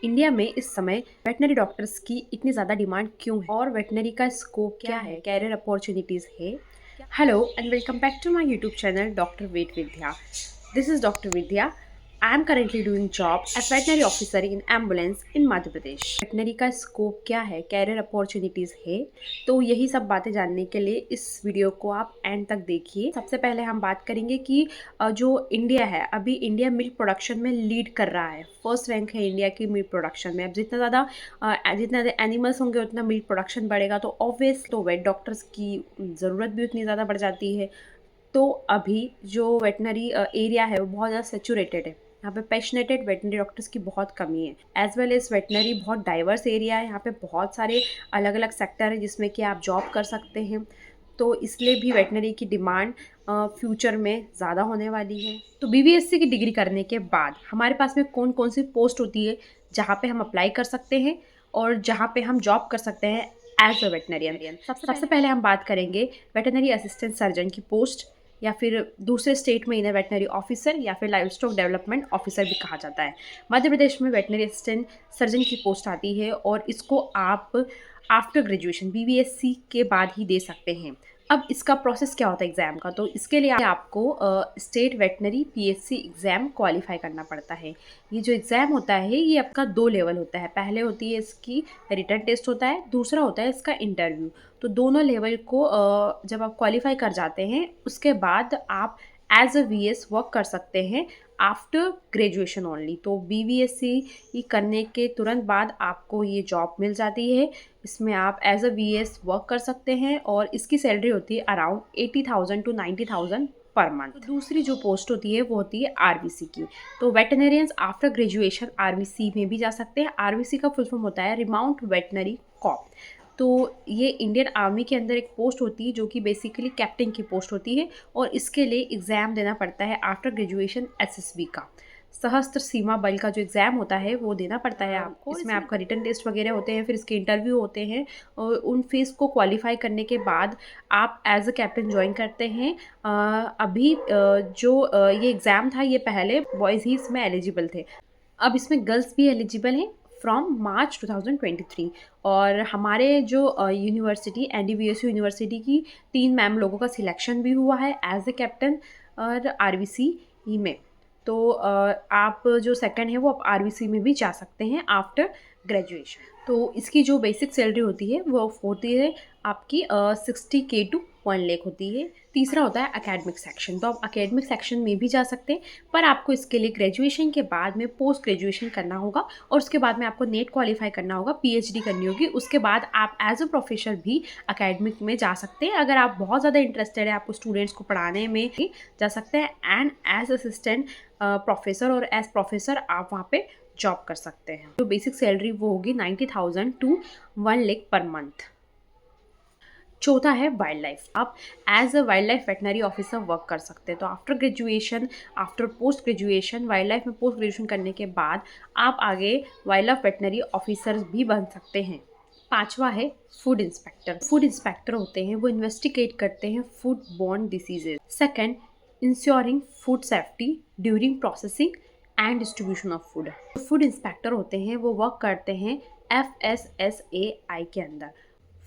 India में इस समय वेटनरी डॉक्टर्स की इतनी ज़्यादा डिमांड क्यों है और वेटनरी का स्कोप क्या है, कैरियर अपॉर्चुनिटीज़ है। Hello and welcome back to my YouTube channel doctor vet Vidya. This is doctor Vidya. I am currently doing job as veterinary officer in ambulance in Madhya Pradesh. Veterinary का स्कोप क्या है, कैरियर अपॉर्चुनिटीज़ है, तो यही सब बातें जानने के लिए इस वीडियो को आप एंड तक देखिए। सबसे पहले हम बात करेंगे कि जो इंडिया है, अभी इंडिया मिल्क प्रोडक्शन में लीड कर रहा है। फर्स्ट रैंक है इंडिया की मिल्क प्रोडक्शन में। अब जितना ज़्यादा एनिमल्स होंगे उतना मिल्क प्रोडक्शन बढ़ेगा, तो ऑब्वियस तो वेट डॉक्टर्स की ज़रूरत भी उतनी ज़्यादा बढ़ जाती है। तो अभी जो वेटनरी एरिया है वो बहुत ज़्यादा सेचुरेटेड है। यहाँ पे पैशनेटेड वेटनरी डॉक्टर्स की बहुत कमी है। एज वेल एज वेटनरी बहुत डाइवर्स एरिया है। यहाँ पे बहुत सारे अलग अलग सेक्टर है जिसमें कि आप जॉब कर सकते हैं। तो इसलिए भी वेटनरी की डिमांड फ्यूचर में ज़्यादा होने वाली है। तो बीवीएससी की डिग्री करने के बाद हमारे पास में कौन कौन सी पोस्ट होती है जहाँ पे हम अप्लाई कर सकते हैं और जहाँ पे हम जॉब कर सकते हैं एज अ वेटनरियन। सबसे पहले हम बात करेंगे वेटनरी असिस्टेंट सर्जन की पोस्ट, या फिर दूसरे स्टेट में इन्हें वेटनरी ऑफिसर या फिर लाइव स्टॉक डेवलपमेंट ऑफिसर भी कहा जाता है। मध्य प्रदेश में वेटनरी असिस्टेंट सर्जन की पोस्ट आती है और इसको आप आफ्टर ग्रेजुएशन बीवीएससी के बाद ही दे सकते हैं। अब इसका प्रोसेस क्या होता है एग्ज़ाम का, तो इसके लिए आपको state veterinary PHC exam qualify करना पड़ता है। ये जो एग्ज़ाम होता है ये आपका 2 लेवल होता है। पहले होती है इसकी रिटन टेस्ट होता है, दूसरा होता है इसका इंटरव्यू। तो दोनों लेवल को जब आप क्वालिफाई कर जाते हैं उसके बाद आप एज अ वीएस वर्क कर सकते हैं आफ्टर ग्रेजुएशन ओनली। तो बीवीएससी करने के तुरंत बाद आपको ये जॉब मिल जाती है। इसमें आप एज अ वीएस वर्क कर सकते हैं और इसकी सैलरी होती है अराउंड 80,000 टू 90,000 पर मंथ। तो दूसरी जो पोस्ट होती है वो होती है आरवीसी की। तो वेटनरियंस आफ्टर ग्रेजुएशन आरवीसी में भी जा सकते हैं। आरवीसी का फुल फॉर्म होता है रिमाउंट वेटनरी कॉप। तो ये इंडियन आर्मी के अंदर एक पोस्ट होती है जो कि बेसिकली कैप्टन की पोस्ट होती है और इसके लिए एग्ज़ाम देना पड़ता है आफ्टर ग्रेजुएशन एसएसबी का। सशस्त्र सीमा बल का जो एग्ज़ाम होता है वो देना पड़ता है आपको। इसमें आपका रिटन टेस्ट वगैरह होते हैं, फिर इसके इंटरव्यू होते हैं और उन फेस को क्वालिफाई करने के बाद आप एज अ कैप्टन ज्वाइन करते हैं। ये एग्ज़ाम था ये पहले बॉयज़ ही इसमें एलिजिबल थे, अब इसमें गर्ल्स भी एलिजिबल हैं फ्रॉम मार्च 2023। और हमारे जो यूनिवर्सिटी एनडीवीएसयू यूनिवर्सिटी की 3 मैम लोगों का सिलेक्शन भी हुआ है एज ए कैप्टन और आरवीसी में। तो आप जो सेकंड है वो आप आरवीसी में भी जा सकते हैं आफ्टर ग्रेजुएशन। तो इसकी जो बेसिक सैलरी होती है वो होती है आपकी 60K टू 1 लाख होती है। तीसरा होता है एकेडमिक सेक्शन। तो आप एकेडमिक सेक्शन में भी जा सकते हैं, पर आपको इसके लिए ग्रेजुएशन के बाद में पोस्ट ग्रेजुएशन करना होगा और उसके बाद में आपको नेट क्वालिफाई करना होगा, पीएचडी करनी होगी। उसके बाद आप एज अ प्रोफेसर भी एकेडमिक में जा सकते हैं। अगर आप बहुत ज़्यादा इंटरेस्टेड है, आपको स्टूडेंट्स को पढ़ाने में भी जा सकते हैं एंड एज असिस्टेंट प्रोफेसर और एज प्रोफेसर आप वहाँ पे जॉब कर सकते हैं। जो बेसिक सैलरी वो होगी 90,000 टू 1 लाख पर मंथ। चौथा है वाइल्ड लाइफ। आप as a wildlife veterinary officer work कर सकते हैं। तो after graduation, after post graduation, wildlife में पोस्ट ग्रेजुएशन करने के बाद आप आगे वाइल्ड लाइफ वेटनरी ऑफिसर भी बन सकते हैं। पांचवा है फूड इंस्पेक्टर। फूड इंस्पेक्टर होते हैं वो इन्वेस्टिगेट करते हैं food borne diseases. Second, ensuring food safety during processing and distribution of food. Food inspector होते हैं वो वर्क करते हैं FSSAI के अंदर,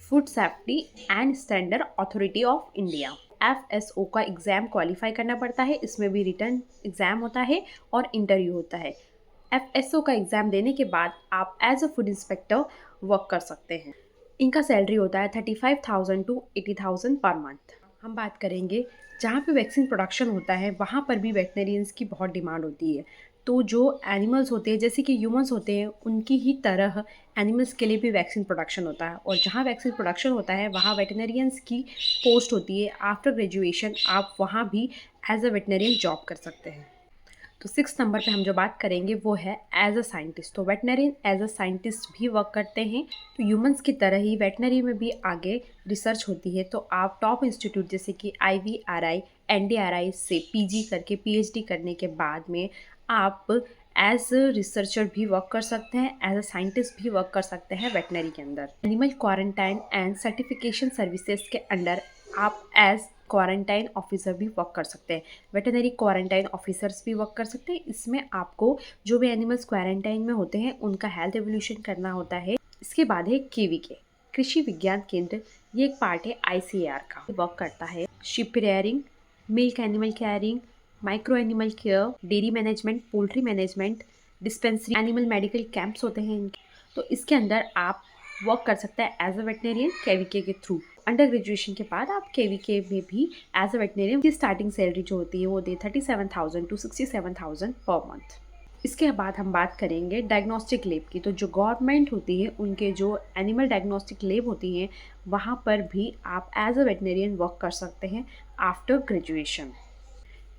food safety and standard authority of India. FSO का एग्ज़ाम क्वालिफाई करना पड़ता है। इसमें भी रिटन एग्ज़ाम होता है और इंटरव्यू होता है। FSO का एग्ज़ाम देने के बाद आप as a food inspector work कर सकते हैं। इनका सैलरी होता है 35,000 टू 80,000 पर मंथ। हम बात करेंगे जहाँ पे वैक्सीन प्रोडक्शन होता है वहाँ पर भी वेटनरियंस की बहुत डिमांड होती है। तो जो एनिमल्स होते हैं जैसे कि ह्यूमंस होते हैं उनकी ही तरह एनिमल्स के लिए भी वैक्सीन प्रोडक्शन होता है और जहाँ वैक्सीन प्रोडक्शन होता है वहाँ वेटनरियंस की पोस्ट होती है। आफ्टर ग्रेजुएशन आप वहाँ भी एज अ वेटनरियन जॉब कर सकते हैं। तो 6 नंबर पे हम जो बात करेंगे वो है एज अ साइंटिस्ट। तो वेटनरियन एज अ साइंटिस्ट भी वर्क करते हैं। तो ह्यूमंस की तरह ही वेटनरी में भी आगे रिसर्च होती है। तो आप टॉप इंस्टीट्यूट जैसे कि IVRI NDRI से PG करके PhD करने के बाद में आप एज रिसर्चर भी वर्क कर सकते हैं, एज अ साइंटिस्ट भी वर्क कर सकते हैं वेटनरी के अंदर। Animal quarantine and certification services के अंडर आप एज क्वारंटाइन ऑफिसर भी वर्क कर सकते हैं। वेटनरी क्वारंटाइन ऑफिसर्स भी वर्क कर सकते हैं। इसमें आपको जो भी एनिमल्स क्वारंटाइन में होते हैं उनका हेल्थ एवोल्यूशन करना होता है। इसके बाद है केवीके, कृषि विज्ञान केंद्र। ये एक पार्ट है आईसीएआर का, वर्क करता है ship rearing, milk animal caring, micro animal care, dairy management, poultry management, dispensary, animal medical camps होते हैं इनके। तो इसके अंदर आप वर्क कर सकते हैं एज अ वेटनेरियन केवीके के थ्रू। अंडर ग्रेजुएशन के बाद आप केवीके में भी एज अ वेटनेरियन की स्टार्टिंग सैलरी जो होती है वो दे 37,000 to 67,000 पर मंथ। इसके बाद हम बात करेंगे डायग्नोस्टिक लैब की। तो जो गवर्नमेंट होती है उनके जो एनिमल डायग्नोस्टिक लैब होती हैं वहाँ पर भी आप एज अ वेटनेरियन वर्क कर सकते हैं आफ्टर ग्रेजुएशन।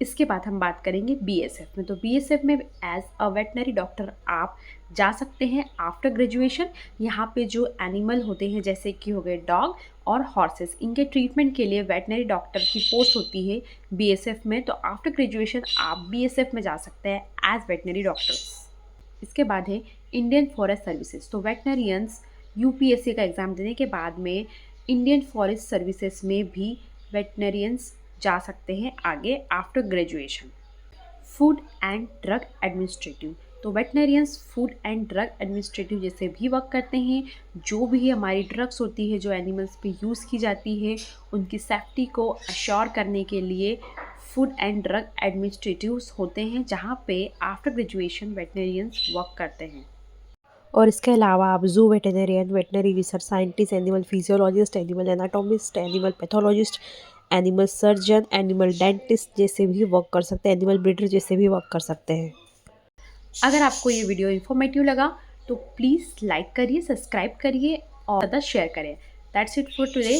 इसके बाद हम बात करेंगे बीएसएफ में। तो बीएसएफ में एज अ वेटनरी डॉक्टर आप जा सकते हैं आफ्टर ग्रेजुएशन। यहाँ पे जो एनिमल होते हैं जैसे कि हो गए डॉग और हॉर्सेस, इनके ट्रीटमेंट के लिए वेटनरी डॉक्टर की पोस्ट होती है बीएसएफ में। तो आफ्टर ग्रेजुएशन आप बीएसएफ में जा सकते हैं एज वेटनरी डॉक्टर्स। इसके बाद है इंडियन फॉरेस्ट सर्विसेज। तो वेटनरियंस यूपीएससी का एग्ज़ाम देने के बाद में इंडियन फॉरेस्ट सर्विसेज में भी वेटनरियंस जा सकते हैं आगे after graduation. Food and drug administrative. तो veterinarians food and drug administrative जैसे भी वर्क करते हैं। जो भी हमारी ड्रग्स होती है जो एनिमल्स पे यूज़ की जाती है उनकी सेफ्टी को अश्योर करने के लिए फूड एंड ड्रग एडमिनिस्ट्रेटिव्स होते हैं, जहाँ पे आफ्टर ग्रेजुएशन वेटनरियंस वर्क करते हैं। और इसके अलावा आप जू veteran, veterinary research scientist, animal physiologist, animal anatomist, animal pathologist, animal surgeon, animal dentist जैसे भी वर्क कर सकते हैं, एनिमल ब्रीडर जैसे भी वर्क कर सकते हैं। अगर आपको ये वीडियो इन्फॉर्मेटिव लगा तो प्लीज़ लाइक करिए, सब्सक्राइब करिए और ज़्यादा शेयर करें। That's it for today.